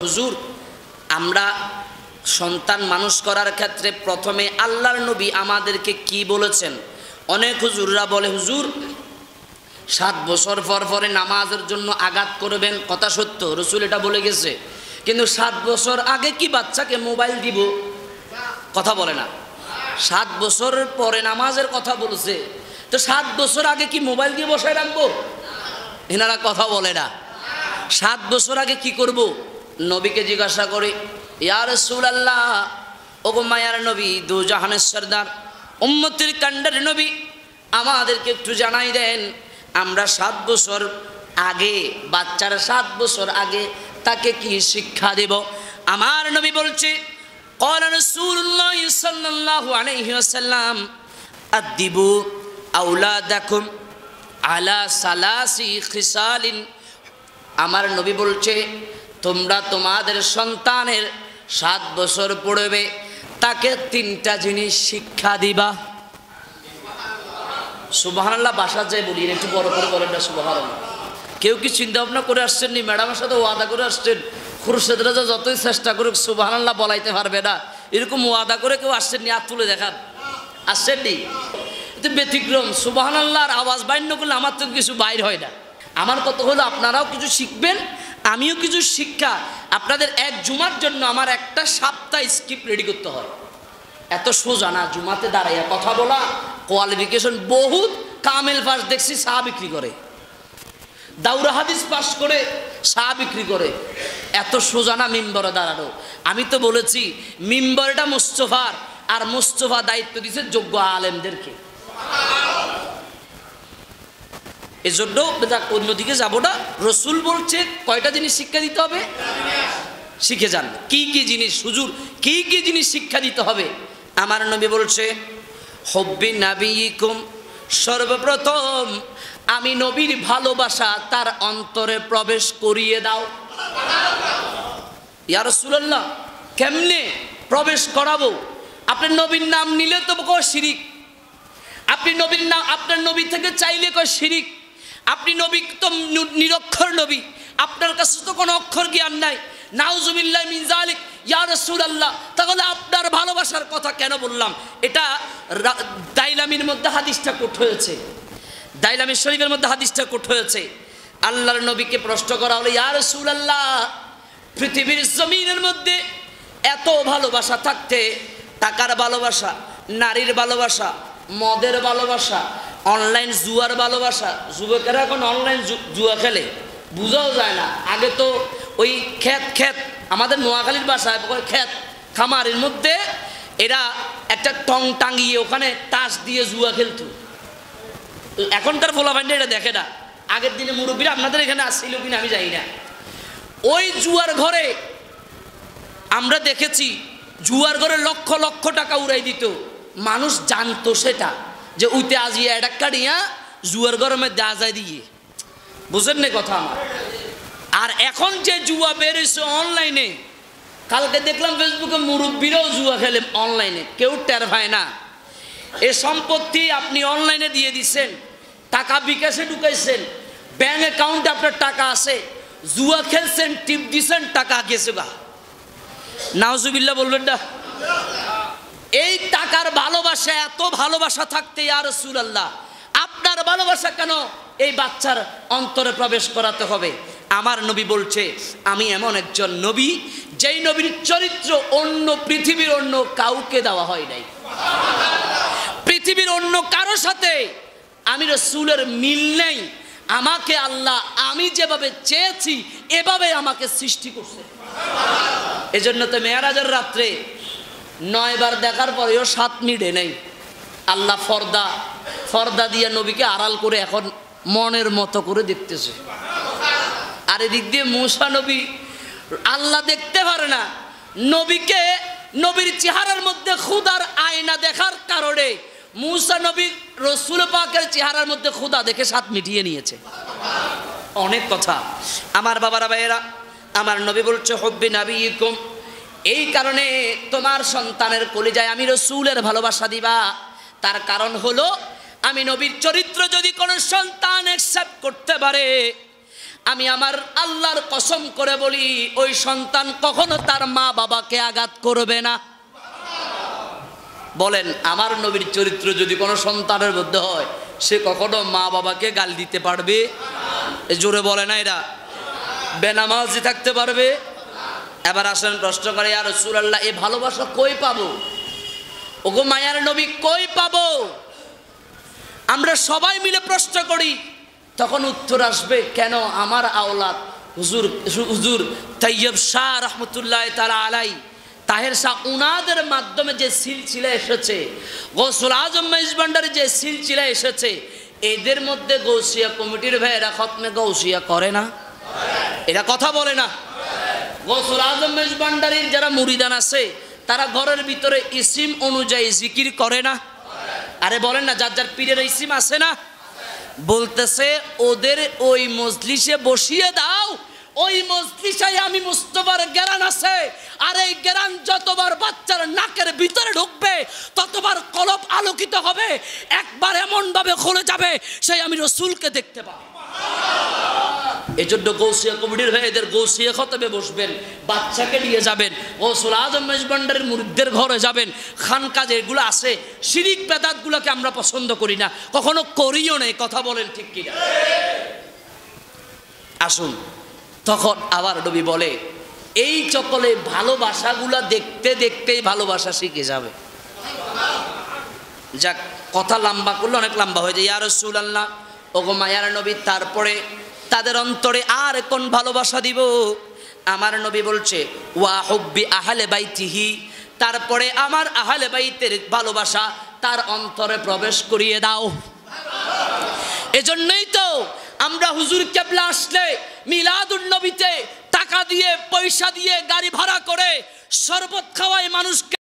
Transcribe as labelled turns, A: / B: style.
A: হুজুর, আমরা সন্তান মানুষ করার ক্ষেত্রে প্রথমে আল্লাহর নবী আমাদেরকে কি বলেছেন? অনেক হুজুররা বলে, হুজুর 7 বছর পর পরে নামাজের জন্য আঘাত করবেন। কথা সত্য, রসুল এটা বলে গেছে, কিন্তু 7 বছর আগে কি বাচ্চাকে মোবাইল দিব? কথা বলে না। 7 বছর পরে নামাজের কথা বলছে, তো 7 বছর আগে কি মোবাইল দিয়ে বসায় রাখবো? এনারা কথা বলে না। 7 বছর আগে কি করব? নবীকে জিজ্ঞাসা করি, ইয়া রাসূলুল্লাহ, ওগো মায়ার নবী, দু জাহানের সরদার, উম্মতের কান্ডার নবী, আমাদেরকে একটু জানাই দেন, আমরা 7 বছর আগে, বাচ্চার 7 বছর আগে তাকে কি শিক্ষা দেব? আমার নবী বলছে, ক্বালা রাসূলুল্লাহ সাল্লাল্লাহু আলাইহি ওয়াসাল্লাম, আদিবু আওলাদাকুম আলা সালাসি খিসালিন। আমার নবী বলছে, তোমরা তোমাদের সন্তানের 7 বছর পড়বে, তাকে 3টা জিনিস শিক্ষা দিবা। সুবহানাল্লাহ। বাসা যায় বলি, একটু বড় করে বলেন না সুবহানাল্লাহ। কেউ কি চিন্তা ভাবনা করে আসছেন নি? ম্যাডামের সাথে ওয়াদা করে আসছেন, খুরশেদ রাজা যতই চেষ্টা করুক সুবহানাল্লাহ বলাইতে পারবে না, এরকম ওয়াদা করে কেউ আসছেন নি? হাত তুলে দেখান, আসছেন নি? এটা ব্যতিক্রম। সুবহানাল্লাহর আওয়াজ বাইন্য করলে আমার তো কিছু বাইর হয় না। আমার কথা হলো, আপনারাও কিছু শিখবেন, আমিও কিছু শিক্ষা। আপনাদের এক জুমার জন্য আমার একটা সপ্তাহ স্ক্রিপ্ট রেডি করতে হয়। এত সোজা না জুমাতে দাঁড়াইয়া কথা বলা, কোয়ালিফিকেশন বহুত। কামেল পাস দেখছি চা বিক্রি করে, দাউরা হাদিস পাস করে চা বিক্রি করে। এত সোজা না মিম্বরে দাঁড়ানো। আমি তো বলেছি মিম্বরটা মুস্তফার, আর মুস্তফা দায়িত্ব দিয়েছে যোগ্য আলেমদেরকে। এজন্য অন্যদিকে যাবো না। রসুল বলছে কয়টা জিনিস শিক্ষা দিতে হবে, শিখে যান। কি কি জিনিস হুজুর, কি কি জিনিস শিক্ষা দিতে হবে? আমার নবী বলছে, হব্বি নাবিয়িকুম, সর্বপ্রথম আমি নবীর ভালোবাসা তার অন্তরে প্রবেশ করিয়ে দাও। ইয়া রাসূলুল্লাহ, কেমনে প্রবেশ করাবো? আপনি নবীর নাম নিলে তো কয় শিরিক, আপনি নবীর নাম আপনার নবী থেকে চাইলে কয় শিরিক, আপনি নবী তো নিরক্ষর নবী, আপনার কাছে তো কোনো অক্ষর জ্ঞান নাই। নাউজুবিল্লাহ মিন যালিক ইয়া রাসূলুল্লাহ। তাহলে আপনার ভালোবাসার কথা কেন বললাম? এটা দাইলামির মধ্যে হাদিসটা কোট হয়েছে, দাইলামি শরীফের মধ্যে হাদিসটা কোট হয়েছে। আল্লাহর নবীকে প্রশ্ন করা হলো, ইয়া রাসূলুল্লাহ, পৃথিবীর জমিনের মধ্যে এত ভালোবাসা থাকতে, টাকার ভালোবাসা, নারীর ভালোবাসা, মদের ভালোবাসা, অনলাইন জুয়ার ভালোবাসা, যুবকেরা এখন অনলাইন জুয়া খেলে, বুঝাও যায় না। আগে তো ওই ক্ষেত আমাদের নোয়াখালীর ভাষায় ক্ষেত খামারের মধ্যে এরা একটা টং টাঙ্গিয়ে ওখানে তাস দিয়ে জুয়া খেলতো। এখনকার ফলাফান্ডে এটা দেখে না। আগের দিনে মুরব্বীরা আপনাদের এখানে আসছিল কিনা আমি জানি না। ওই জুয়ার ঘরে আমরা দেখেছি, জুয়ার ঘরে লক্ষ লক্ষ টাকা উড়াই দিত। মানুষ জানতো সেটা, যে উইতে আজিয়া এটা কাটিয়া জুয়ার গরমে দেওয়া যায় দিয়ে। বুঝেন না কথা আমার? আর এখন যে জুয়া বেরিয়েছে অনলাইনে, কালকে দেখলাম ফেসবুকে মুরব্বীরাও জুয়া খেলে অনলাইনে, কেউ টের পায় না। এ সম্পত্তি আপনি অনলাইনে দিয়ে দিচ্ছেন, টাকা বিকাশে ঢুকাইছেন, ব্যাংক অ্যাকাউন্টে আপনার টাকা আছে, জুয়া খেলছেন, টিপ দিচ্ছেন, টাকা গেছে গা। নাউজুবিল্লাহ বলবেন না? এই টাকার ভালোবাসা, এত ভালোবাসা থাকতে ইয়া রাসূলুল্লাহ আপনার ভালোবাসা কেন এই বাচ্চার অন্তরে প্রবেশ করাতে হবে? আমার নবী বলছে, আমি এমন একজন নবী, যেই নবীর চরিত্র অন্য পৃথিবীর অন্য কাউকে দেওয়া হয় নাই। পৃথিবীর অন্য কারো সাথে আমি রাসূলের মিল নেই। আমাকে আল্লাহ আমি যেভাবে চেয়েছি এভাবে আমাকে সৃষ্টি করছে। এজন্য তো মেরাজের রাত্রে 9 বার দেখার পরেও 7 মিনিটে নেই। আল্লাহ ফর্দা দিয়ে নবীকে আড়াল করে এখন মনের মতো করে দেখতেছে। আর এদিক দিয়ে মূসা নবী, আল্লাহ দেখতে পারে না নবীকে, নবীর চেহারার মধ্যে খুদার আয়না দেখার কারণে মূসা নবী রসুল পাকের চেহারার মধ্যে খুদা দেখে 7 মিটিয়ে নিয়েছে। অনেক কথা। আমার বাবারা ভাইয়েরা, আমার নবী বলছে, হব্বি নাবিয়িকুম, এই কারণে তোমার সন্তানের কলিজায় আমি রসুলের ভালোবাসা দিবা। তার কারণ হলো, আমি নবীর চরিত্র যদি কোনো সন্তান অ্যাকসেপ্ট করতে পারে, আমি আমার আল্লাহর কসম করে বলি ওই সন্তান কখনো তার মা বাবাকে আঘাত করবে না। বলেন আমার নবীর চরিত্র যদি কোনো সন্তানের মধ্যে হয়, সে কখনো মা বাবাকে গাল দিতে পারবে? জোরে বলে না এরা। বেনামাজি থাকতে পারবে? এবার আসেন প্রশ্ন করে, ইয়া রাসূলুল্লাহ এই ভালোবাসা কই পাবো? ওগো মায়ার নবী কই পাবো? আমরা সবাই মিলে প্রশ্ন করি, তখন উত্তর আসবে কেন আমার আওলাদ হুজুর তাইয়্যিব শাহ রহমতুল্লাহ তাআলা আলাই, তাহের শাহ উনাদের মাধ্যমে যে সিলসিলা এসেছে, গৌসুল আজম মেজবান্ডারে যে সিলসিলা এসেছে, এদের মধ্যে গৌসিয়া কমিটির ভাইয়েরা খতমে গৌসিয়া করে না? এরা কথা বলে না? গৌসুল আজম মেজবান্ডারির যারা মুরিদান আছে তারা ঘরের ভিতরে ইসিম অনুযায়ী জিকির করে না? আরে বলেন না, যার যার পীরের ইসিম আছে না? বলতেছে ওদের ওই মজলিসে বসিয়ে দাও, ওই মজলিসে আমি মুস্তফার জ্ঞান আছে, আর এই জ্ঞান যতবার বাচ্চার নাকের ভিতরে ঢুকবে ততবার কলব আলোকিত হবে, একবার এমন ভাবে খুলে যাবে সেই আমি রসুলকে দেখতে পাবো। এজন্য গৌসিয়া কমিটির ভাই এদের গৌসিয়া খতমে বসবেন, বাচ্চাকে নিয়ে যাবেন, গৌসুল আজম মেজবান্ডারের মুরিদদের ঘরে যাবেন। খানকা যেগুলো আছে শিরিক বেদাত গুলোকে আমরা পছন্দ করি না, কখনো করিও না। কথা বলেন ঠিক কিনা? আসুন, তখন আবার নবী বলে এই চকলে ভালোবাসাগুলা দেখতে দেখতেই ভালোবাসা শিখে যাবে। যাক, কথা লম্বা করলে অনেক লম্বা হয়ে যায়। ইয়া রাসূলুল্লাহ ওগো মায়ার নবী, তারপরে তাদের অন্তরে আর কোন ভালোবাসা দিব? আমার নবী বলছে ওয়া হুব্বি আহলে বাইতিহি, তারপরে আমার আহলে বাইতের ভালোবাসা তার অন্তরে প্রবেশ করিয়ে দাও। এজন্যই তো আমরা হুজুর কেবলা আসলে মিলাদুন নবীতে টাকা দিয়ে পয়সা দিয়ে গাড়ি ভাড়া করে শরবত খাওয়াই মানুষকে।